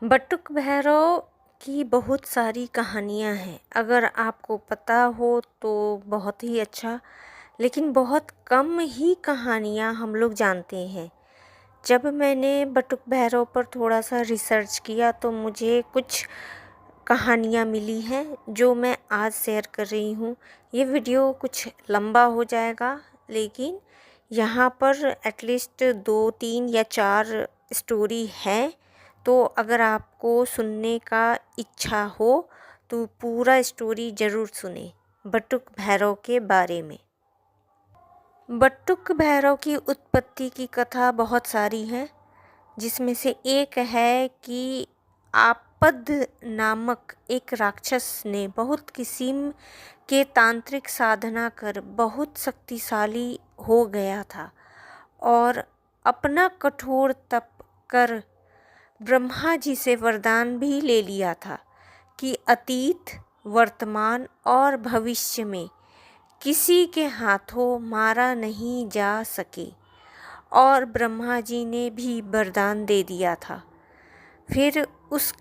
बटुक भैरव की बहुत सारी कहानियाँ हैं। अगर आपको पता हो तो बहुत ही अच्छा, लेकिन बहुत कम ही कहानियाँ हम लोग जानते हैं। जब मैंने बटुक भैरव पर थोड़ा सा रिसर्च किया तो मुझे कुछ कहानियाँ मिली हैं जो मैं आज शेयर कर रही हूँ। ये वीडियो कुछ लंबा हो जाएगा, लेकिन यहाँ पर एटलीस्ट 2-3 या 4 स्टोरी हैं। तो अगर आपको सुनने का इच्छा हो तो पूरा स्टोरी ज़रूर सुने बटुक भैरव के बारे में। बटुक भैरव की उत्पत्ति की कथा बहुत सारी है, जिसमें से एक है कि आपद नामक एक राक्षस ने बहुत किस्म के तांत्रिक साधना कर बहुत शक्तिशाली हो गया था और अपना कठोर तप कर ब्रह्मा जी से वरदान भी ले लिया था कि अतीत, वर्तमान और भविष्य में किसी के हाथों मारा नहीं जा सके, और ब्रह्मा जी ने भी वरदान दे दिया था। फिर उस